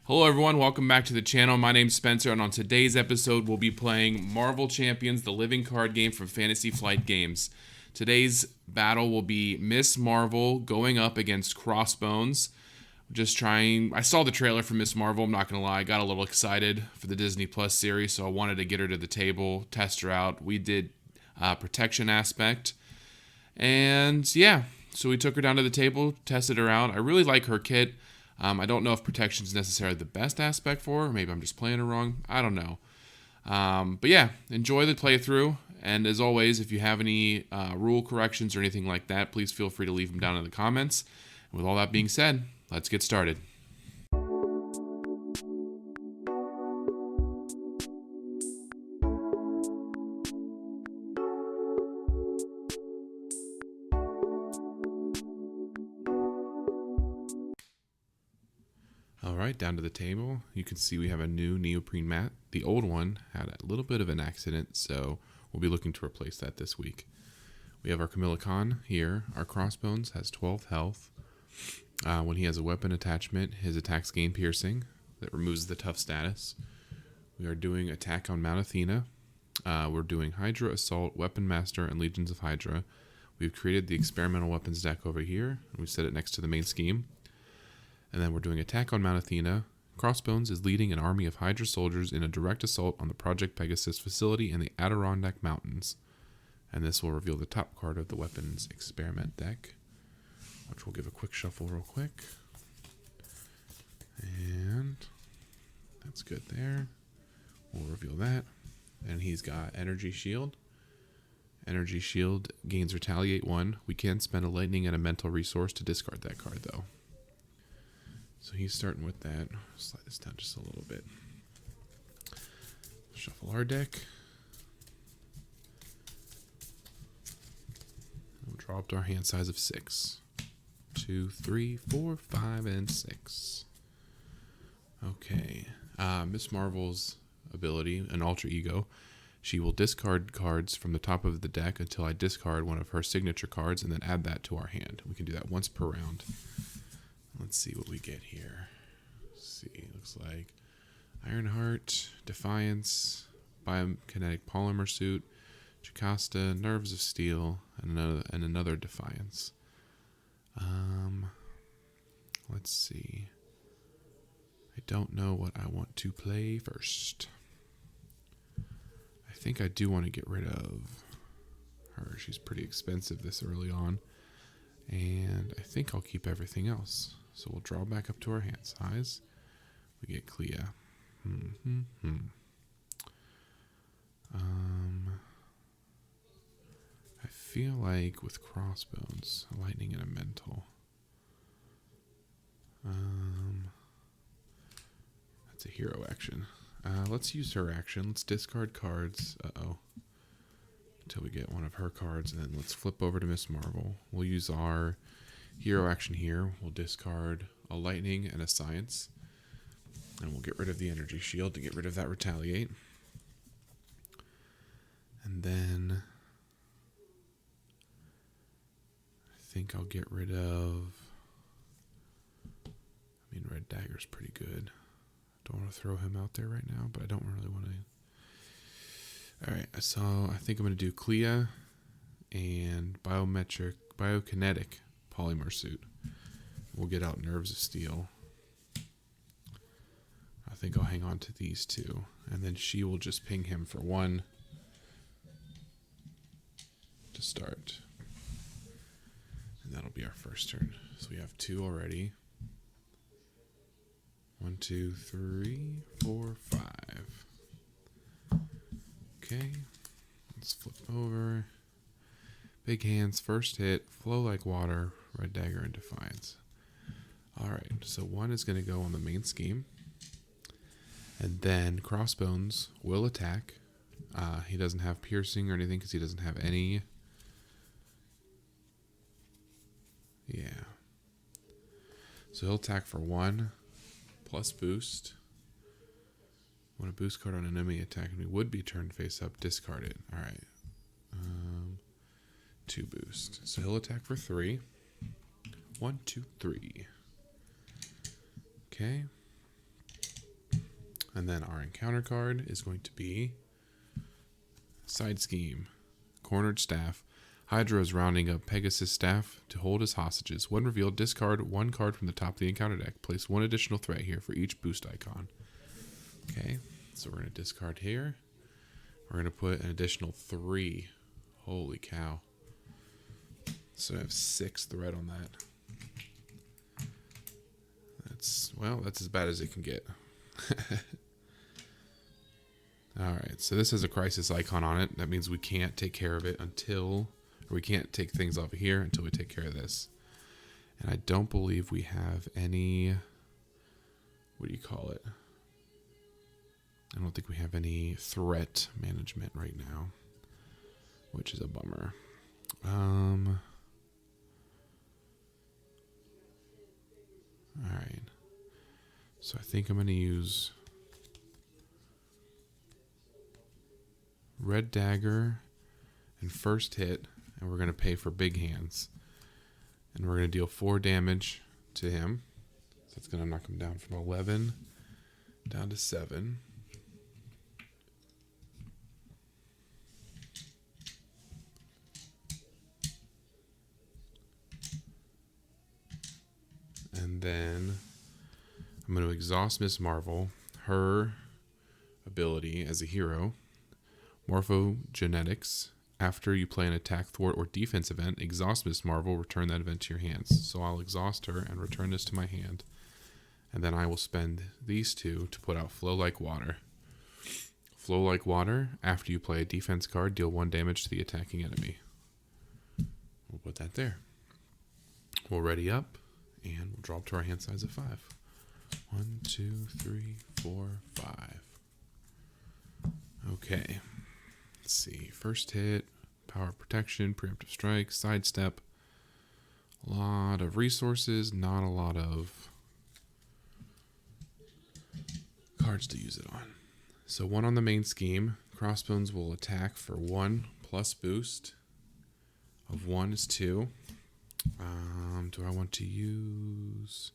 Hello everyone, welcome back to the channel. My name's Spencer, and on today's episode we'll be playing Marvel Champions, the living card game from Fantasy Flight Games. Today's battle will be Miss Marvel going up against Crossbones. I saw the trailer for Miss Marvel, I'm not going to lie, I got a little excited for the Disney Plus series, so I wanted to get her to the table, test her out. We did protection aspect, and yeah, so we took her down to the table, tested her out. I really like her kit. I don't know if protection is necessarily the best aspect for her. Maybe I'm just playing her wrong. I don't know. But yeah, enjoy the playthrough. And as always, if you have any rule corrections or anything like that, please feel free to leave them down in the comments. And with all that being said, let's get started. Alright, down to the table, you can see we have a new neoprene mat. The old one had a little bit of an accident, so we'll be looking to replace that this week. We have our Camilla Khan here. Our Crossbones has 12 health. When he has a weapon attachment, his attacks gain piercing. That removes the tough status. We are doing attack on Mount Athena. We're doing Hydra, Assault, Weapon Master, and Legions of Hydra. We've created the experimental weapons deck over here, and we set it next to the main scheme. And then we're doing attack on Mount Athena. Crossbones is leading an army of Hydra soldiers in a direct assault on the Project Pegasus facility in the Adirondack Mountains. And this will reveal the top card of the weapons experiment deck, which we'll give a quick shuffle real quick. And that's good there. We'll reveal that. And he's got Energy Shield. Energy Shield gains Retaliate 1. We can spend a lightning and a mental resource to discard that card, though. So he's starting with that. Slide this down just a little bit. Shuffle our deck. We'll draw up to our hand size of 6. 2, 3, 4, 5, and 6. Okay. Miss Marvel's ability, an alter ego. She will discard cards from the top of the deck until I discard one of her signature cards and then add that to our hand. We can do that once per round. Let's see what we get here. Let's see, looks like Ironheart, Defiance, Biokinetic Polymer Suit, Jocasta, Nerves of Steel, and another Defiance. Let's see. I don't know what I want to play first. I think I do want to get rid of her. She's pretty expensive this early on. And I think I'll keep everything else. So we'll draw back up to our hand size. We get Clea. I feel like with Crossbones, a lightning and a mental. That's a hero action. Let's use her action. Let's discard cards. Until we get one of her cards, and then let's flip over to Miss Marvel. We'll use our hero action here. We'll discard a lightning and a science, and we'll get rid of the energy shield to get rid of that retaliate. And then I think I'll get rid of, Red Dagger's pretty good. Don't want to throw him out there right now, but I don't really want to. Alright, so I think I'm going to do Clea and Biokinetic Polymer Suit. We'll get out Nerves of Steel. I think I'll hang on to these two. And then she will just ping him for 1 to start. And that'll be our first turn. So we have 2 already. 1, 2, 3, 4, 5. Okay, let's flip over. Big hands, first hit, flow like water, Red Dagger, and Defiance. Alright, so 1 is going to go on the main scheme. And then Crossbones will attack. He doesn't have piercing or anything because he doesn't have any. Yeah. So he'll attack for 1 plus boost. When a boost card on an enemy attacking me would be turned face up, discard it. Alright. 2 boost. So he'll attack for 3. 1, 2, 3. Okay. And then our encounter card is going to be Side Scheme. Cornered Staff. Hydra is rounding up Pegasus Staff to hold as hostages. When revealed, discard one card from the top of the encounter deck. Place one additional threat here for each boost icon. Okay, so we're going to discard here. We're going to put an additional 3. Holy cow. So I have 6 threat on that. That's as bad as it can get. Alright, so this has a crisis icon on it. That means we can't take care of it or we can't take things off of here until we take care of this. And I don't believe we have any, what do you call it? I don't think we have any threat management right now, which is a bummer. Alright, so I think I'm going to use Red Dagger and first hit, and we're going to pay for big hands. And we're going to deal 4 damage to him. So it's going to knock him down from 11 down to 7. And then I'm going to exhaust Miss Marvel, her ability as a hero. Morphogenetics. After you play an attack, thwart, or defense event, exhaust Miss Marvel, return that event to your hands. So I'll exhaust her and return this to my hand. And then I will spend these 2 to put out Flow Like Water. Flow Like Water, after you play a defense card, deal 1 damage to the attacking enemy. We'll put that there. We'll ready up, and we'll draw up to our hand size of 5. 1, 2, 3, 4, 5. Okay. Let's see. First hit, power protection, preemptive strike, sidestep. A lot of resources, not a lot of cards to use it on. So 1 on the main scheme. Crossbones will attack for 1 plus boost of 1 is 2. Do I want to use...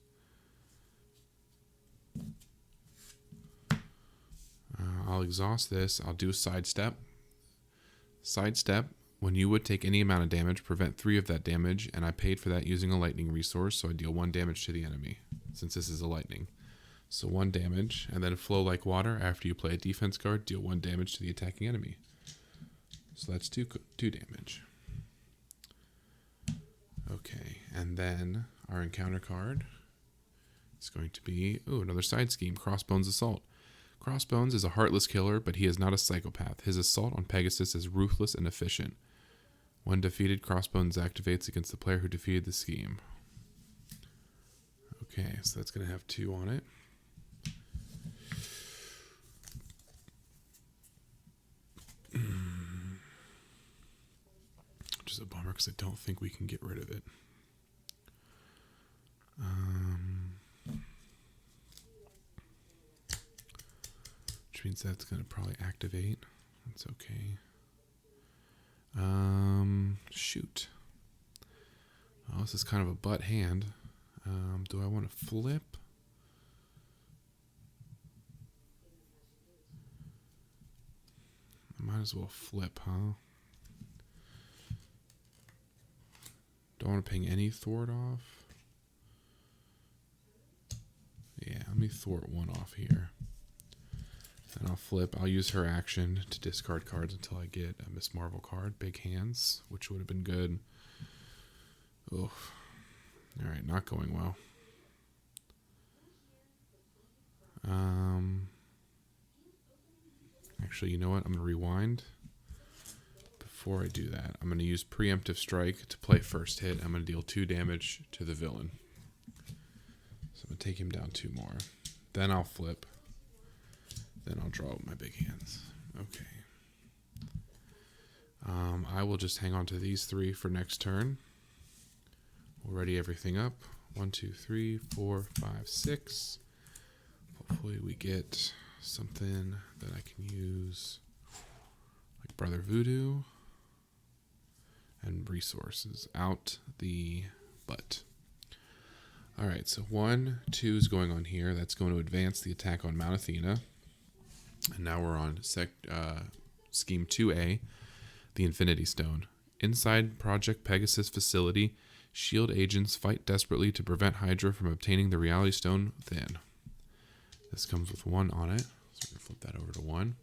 I'll exhaust this. I'll do a sidestep. Sidestep, when you would take any amount of damage, prevent 3 of that damage, and I paid for that using a lightning resource, so I deal 1 damage to the enemy, since this is a lightning. So 1 damage, and then Flow Like Water, after you play a defense card, deal 1 damage to the attacking enemy. So that's 2 damage. Okay, and then our encounter card is going to be, another side scheme, Crossbones Assault. Crossbones is a heartless killer, but he is not a psychopath. His assault on Pegasus is ruthless and efficient. When defeated, Crossbones activates against the player who defeated the scheme. Okay, so that's going to have 2 on it. Which is a bummer because I don't think we can get rid of it. Which means that's going to probably activate. That's okay. Shoot. Oh, this is kind of a butt hand. Do I want to flip? I might as well flip, huh? Don't want to ping any thwart off. Yeah, let me thwart 1 off here. And I'll flip. I'll use her action to discard cards until I get a Miss Marvel card. Big hands, which would have been good. Oof. Alright, not going well. Actually, you know what? I'm going to rewind. Before I do that, I'm going to use Preemptive Strike to play first hit. I'm going to deal 2 damage to the villain. So I'm going to take him down 2 more. Then I'll flip. Then I'll draw my big hands. Okay. I will just hang on to these 3 for next turn. We'll ready everything up. 1, 2, 3, 4, 5, 6. Hopefully we get something that I can use, like Brother Voodoo and resources out the butt. All right, so 1, 2 is going on here. That's going to advance the attack on Mount Athena. And now we're on Scheme 2A, the Infinity Stone. Inside Project Pegasus facility, S.H.I.E.L.D. agents fight desperately to prevent Hydra from obtaining the Reality Stone within. This comes with 1 on it, so we're going to flip that over to 1.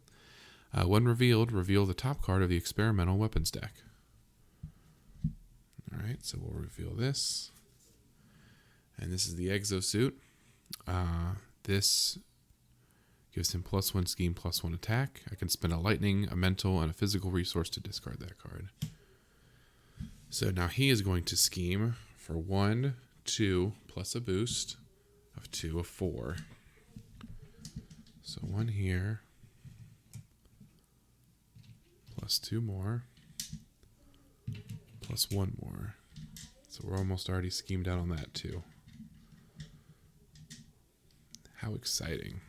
When revealed, reveal the top card of the experimental weapons deck. Alright, so we'll reveal this. And this is the Exosuit. This gives him +1 scheme, +1 attack. I can spend a lightning, a mental, and a physical resource to discard that card. So now he is going to scheme for 1, 2, plus a boost of 2 of 4. So 1 here, plus 2 more, plus 1 more. So we're almost already schemed out on that too. How exciting.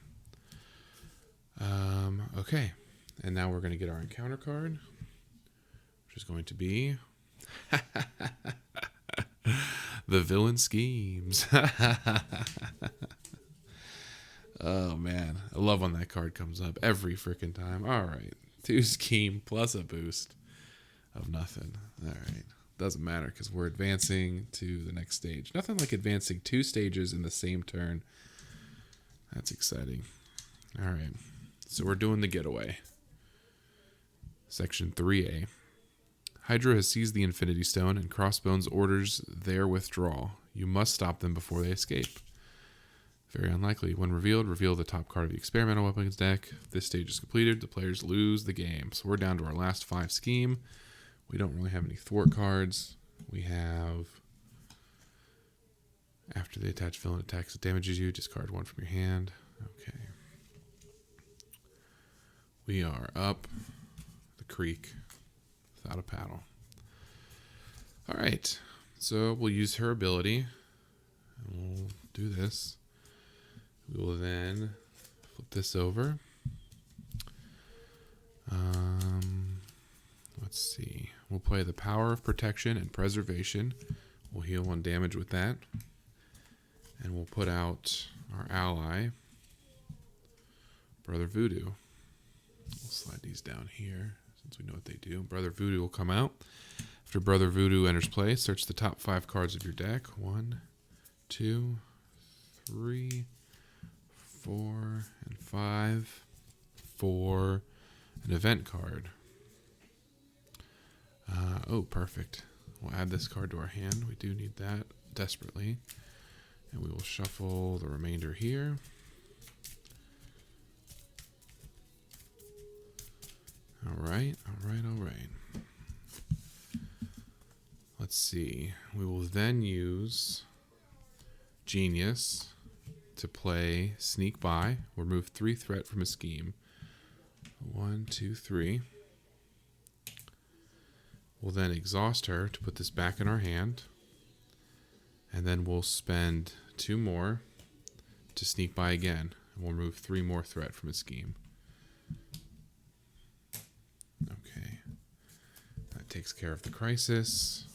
Okay, and now we're going to get our encounter card, which is going to be the Villain Schemes. Oh man, I love when that card comes up every freaking time. All right, 2 scheme plus a boost of nothing. All right, doesn't matter because we're advancing to the next stage. Nothing like advancing 2 stages in the same turn. That's exciting. All right, so we're doing the getaway. Section 3A. Hydra has seized the Infinity Stone, and Crossbones orders their withdrawal. You must stop them before they escape. Very unlikely. When revealed, reveal the top card of the experimental weapons deck. If this stage is completed, the players lose the game. So we're down to our last 5 scheme. We don't really have any thwart cards. We have, after the attached villain attacks, it damages you, discard 1 from your hand. Okay. We are up the creek without a paddle. All right. So we'll use her ability. And we'll do this. We will then flip this over. Let's see. We'll play the Power of Protection and Preservation. We'll heal 1 damage with that. And we'll put out our ally, Brother Voodoo. We'll slide these down here since we know what they do. Brother Voodoo will come out. After Brother Voodoo enters play, search the top 5 cards of your deck. 1, 2, 3, 4, and 5 for an event card. Oh, perfect. We'll add this card to our hand. We do need that desperately. And we will shuffle the remainder here. All right. Let's see. We will then use Genius to play Sneak By. Remove 3 threat from a scheme. 1, 2, 3. We'll then exhaust her to put this back in our hand. And then we'll spend 2 more to Sneak By again. And we'll remove 3 more threat from a scheme. Okay. That takes care of the crisis.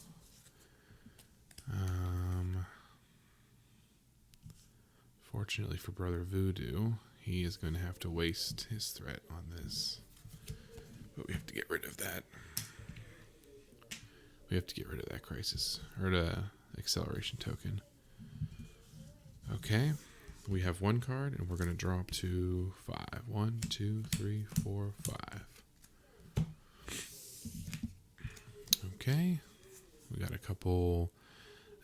Fortunately for Brother Voodoo, he is going to have to waste his threat on this. But we have to get rid of that. We have to get rid of that crisis, or the acceleration token. Okay, we have 1 card, and we're going to drop to 5. 1, 2, 3, 4, 5. Okay, we got a couple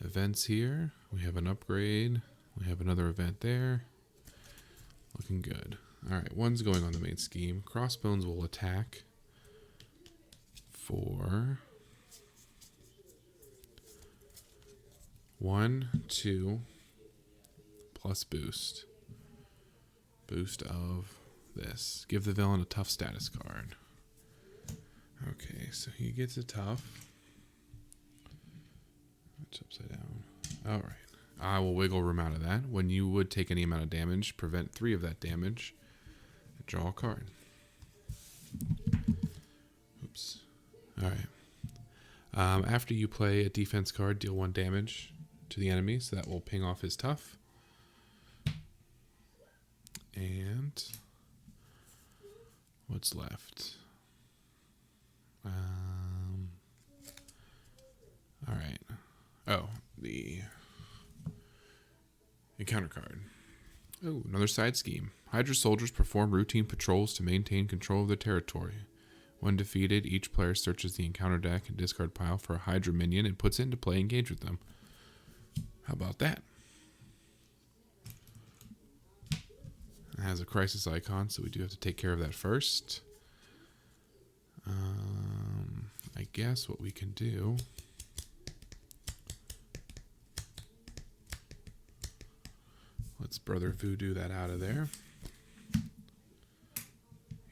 events here. We have an upgrade. We have another event there. Looking good. All right, 1's going on the main scheme. Crossbones will attack for 1, 2, plus boost. Boost of this. Give the villain a tough status card. Okay, so he gets a tough. It's upside down. All right. I will wiggle room out of that. When you would take any amount of damage, prevent 3 of that damage, and draw a card. Oops. All right. After you play a defense card, deal 1 damage to the enemy, so that will ping off his tough. And What's left? All right. Oh, the encounter card. Oh, another side scheme. Hydra soldiers perform routine patrols to maintain control of their territory. When defeated, each player searches the encounter deck and discard pile for a Hydra minion and puts it into play and engage with them. How about that? It has a crisis icon, so we do have to take care of that first. I guess what we can do... Let's Brother Voodoo that out of there.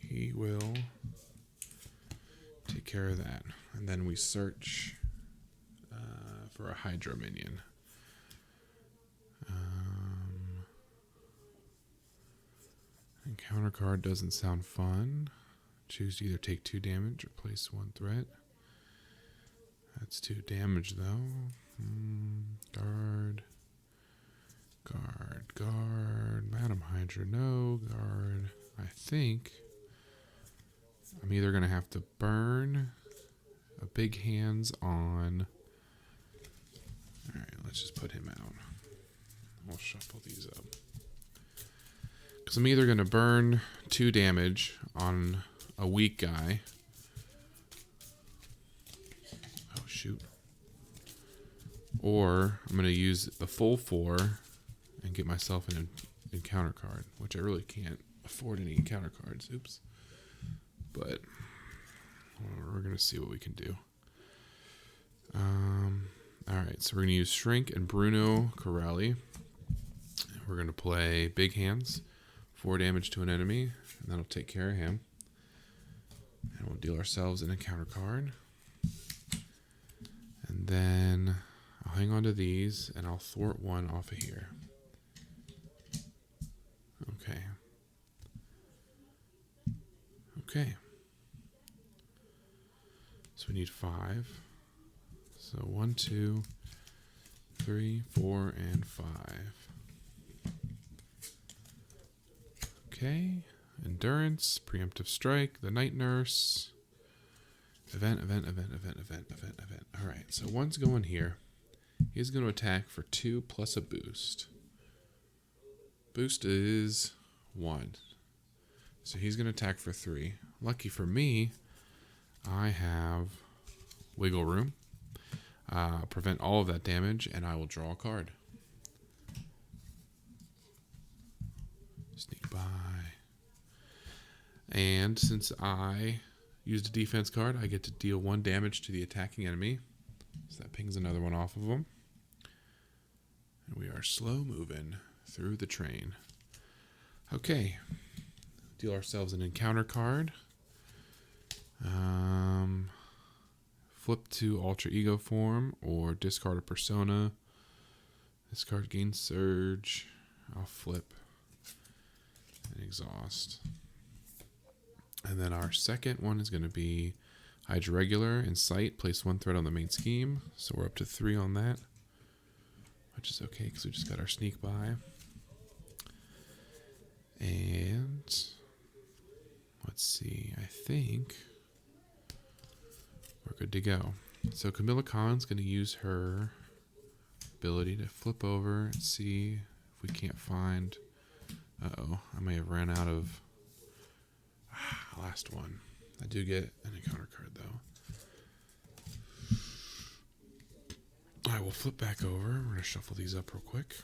He will take care of that. And then we search for a Hydra minion. Encounter card doesn't sound fun. Choose to either take 2 damage or place 1 threat. That's 2 damage though. Guard. Madam Hydra, no. Guard. I think I'm either going to have to burn a big hands on. Alright, let's just put him out. We'll shuffle these up. Because I'm either going to burn 2 damage on a weak guy. Oh, shoot. Or I'm going to use the full 4 and get myself an encounter card, which I really can't afford any encounter cards. Oops. But we're going to see what we can do. Alright, so we're going to use Shrink and Bruno Corelli. We're going to play Big Hands, 4 damage to an enemy, and that'll take care of him. And we'll deal ourselves an encounter card. And then I'll hang on to these, and I'll thwart 1 off of here. Okay. So we need 5. So 1, 2, 3, 4, and 5. Okay. Endurance, Preemptive Strike, the Night Nurse. Event. Alright, so 1's going here. He's going to attack for 2 plus a boost. Boost is 1. So he's going to attack for 3. Lucky for me, I have Wiggle Room. Prevent all of that damage, and I will draw a card. Sneak by. And since I used a defense card, I get to deal 1 damage to the attacking enemy. So that pings another one off of them. And we are slow moving through the train. Okay. Deal ourselves an encounter card. Flip to Alter Ego form or discard a persona. This card gains Surge. I'll flip and exhaust. And then our second one is going to be Hydra Regular and Sight. Place 1 threat on the main scheme. So we're up to 3 on that, which is okay because we just got our sneak by. And let's see, I think we're good to go. So Camilla Khan's going to use her ability to flip over and see if we can't find... Uh-oh, I may have ran out of... last one. I do get an encounter card, though. I will flip back over. We're going to shuffle these up real quick.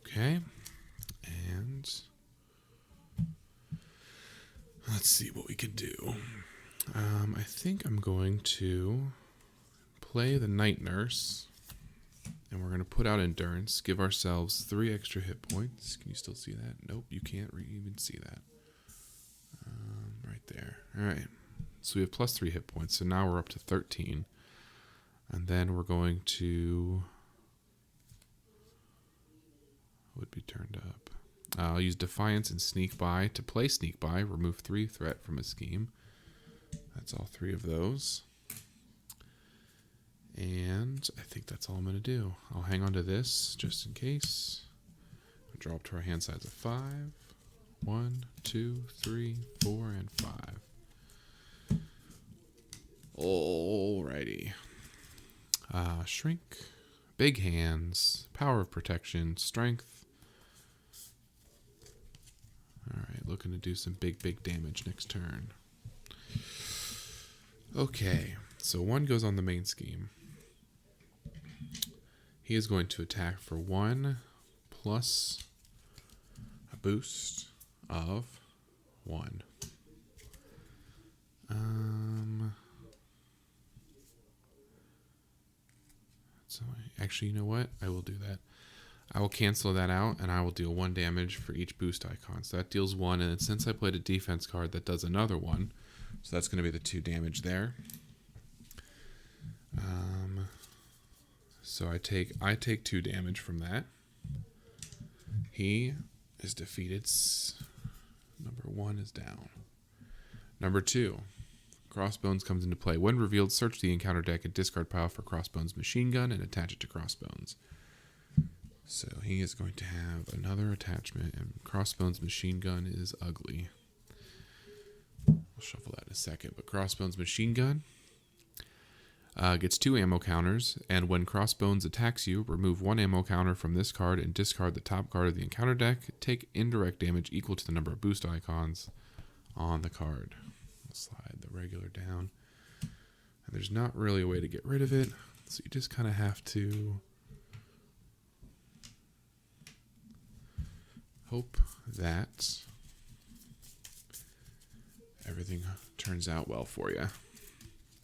Okay, and let's see what we can do. I think I'm going to play the Night Nurse, and we're going to put out Endurance, give ourselves 3 extra hit points. Can you still see that? Nope, you can't even see that. Right there. All right, so we have plus 3 hit points, so now we're up to 13. And then we're going to... would be turned up. I'll use Defiance and Sneak By to play Sneak By. Remove 3 threat from a scheme. That's all 3 of those. And I think that's all I'm going to do. I'll hang on to this just in case. Draw up to our hand size of 5. 1, 2, 3, 4, and 5. Alrighty. Shrink. Big hands. Power of protection. Strength. Alright, looking to do some big damage next turn. Okay, so 1 goes on the main scheme. He is going to attack for 1 plus a boost of 1. So actually, you know what? I will do that. I will cancel that out, and I will deal 1 damage for each boost icon. So that deals 1, and since I played a defense card, that does another 1. So that's going to be the 2 damage there. So I take 2 damage from that. He is defeated. Number 1 is down. Number 2, Crossbones comes into play. When revealed, search the encounter deck and discard pile for Crossbones machine gun and attach it to Crossbones. So he is going to have another attachment, and Crossbones machine gun is ugly. I'll shuffle that in a second, but Crossbones machine gun gets 2 ammo counters, and when Crossbones attacks you, remove 1 ammo counter from this card and discard the top card of the encounter deck. Take indirect damage equal to the number of boost icons on the card. I'll slide the regular down. And there's not really a way to get rid of it, so you just kind of have to hope that everything turns out well for you.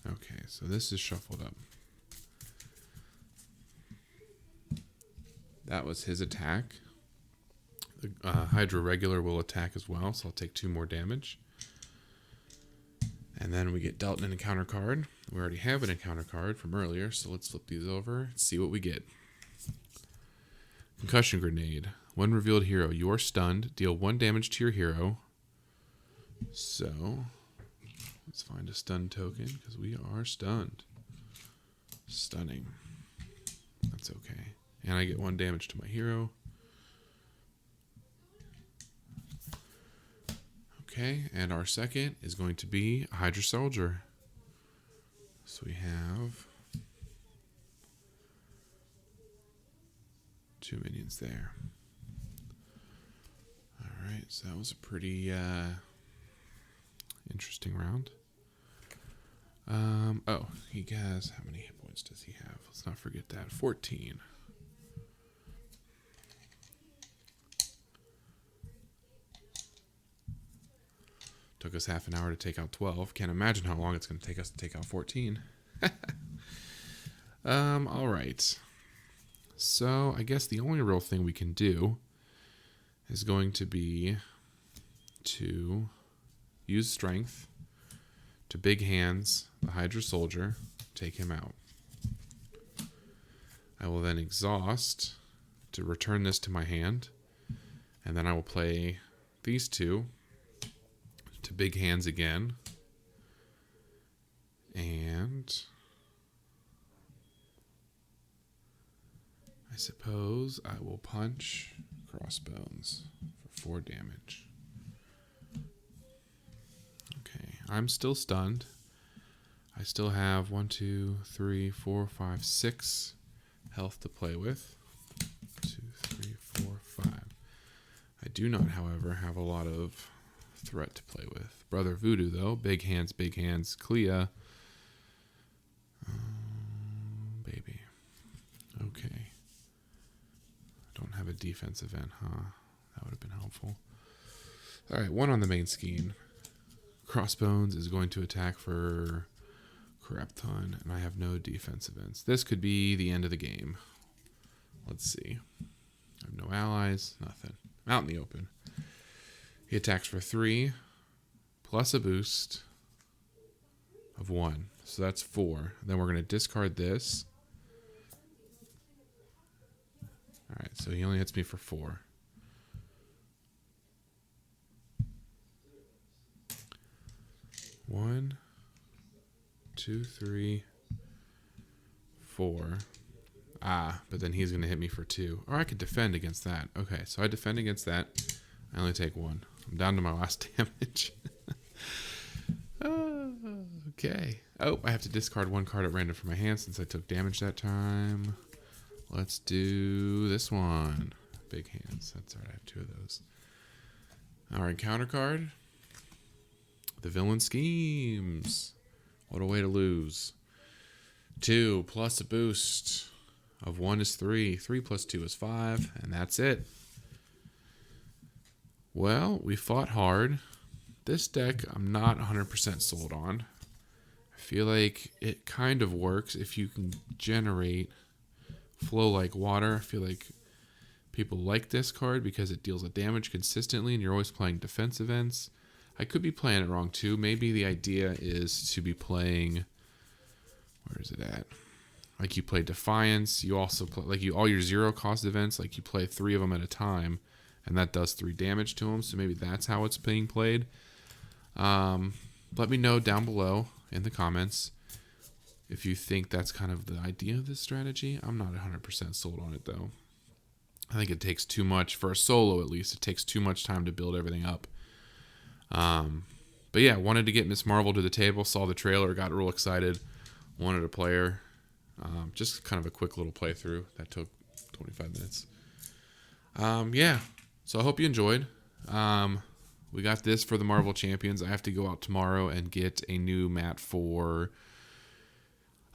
Okay, so this is shuffled up. That was his attack. The Hydra regular will attack as well, so I'll take 2 more damage. And then we get dealt an encounter card. We already have an encounter card from earlier, so let's flip these over and see what we get. Concussion Grenade. When revealed hero, you are stunned. Deal 1 damage to your hero. So let's find a stun token, because we are stunned. Stunning. That's okay. And I get 1 damage to my hero. Okay, and our second is going to be a Hydra Soldier. So we have 2 minions there. Alright, so that was a pretty interesting round. Oh, he has, how many hit points does he have? Let's not forget that. 14. Took us half an hour to take out 12. Can't imagine how long it's going to take us to take out 14. All right. So I guess the only real thing we can do is going to be to use strength to big hands the Hydra Soldier, take him out. I will then exhaust to return this to my hand, and then I will play these 2 to big hands again, and I suppose I will punch Crossbones for 4 damage. Okay, I'm still stunned. I still have 1, 2, 3, 4, 5, 6 health to play with. 2, 3, 4, 5. I do not, however, have a lot of threat to play with. Brother Voodoo, though. Big hands, Clea. Baby. Okay. Don't have a defense event, huh? That would have been helpful. Alright, 1 on the main scheme. Crossbones is going to attack for crap ton, and I have no defense events. This could be the end of the game. Let's see. I have no allies, nothing. I'm out in the open. He attacks for 3, plus a boost of 1. So that's 4. Then we're going to discard this. Alright, so he only hits me for 4. 2, 3, 4. But then he's going to hit me for 2. Or I could defend against that. Okay, so I defend against that. I only take 1. I'm down to my last damage. Okay. Oh, I have to discard 1 card at random from my hand since I took damage that time. Let's do this one. Big hands. That's all right. I have 2 of those. All right, counter card. The Villain Schemes. What a way to lose. 2 plus a boost of 1 is 3. 3 plus 2 is 5. And that's it. Well, we fought hard. This deck I'm not 100% sold on. I feel like it kind of works if you can generate flow like water. I feel like people like this card because it deals a damage consistently and you're always playing defense events. I could be playing it wrong too. Maybe the idea is to be playing... Where is it at? Like you play Defiance. You also play like all your 0 cost events. Like you play 3 of them at a time, and that does 3 damage to them. So maybe that's how it's being played. Let me know down below in the comments if you think that's kind of the idea of this strategy. I'm not 100% sold on it though. I think it takes too much for a solo, at least. It takes too much time to build everything up. But yeah, wanted to get Miss Marvel to the table. Saw the trailer, got real excited. Wanted to play her. Just kind of a quick little playthrough that took 25 minutes. Yeah, so I hope you enjoyed. We got this for the Marvel Champions. I have to go out tomorrow and get a new mat for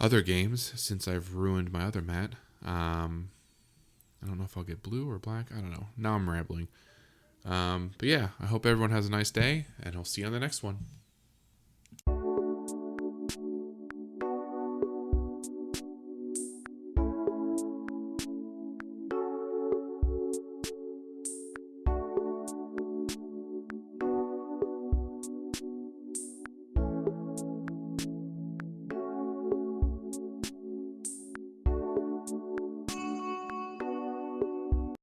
other games since I've ruined my other mat. I don't know if I'll get blue or black. I don't know. Now I'm rambling. But yeah, I hope everyone has a nice day, and I'll see you on the next one.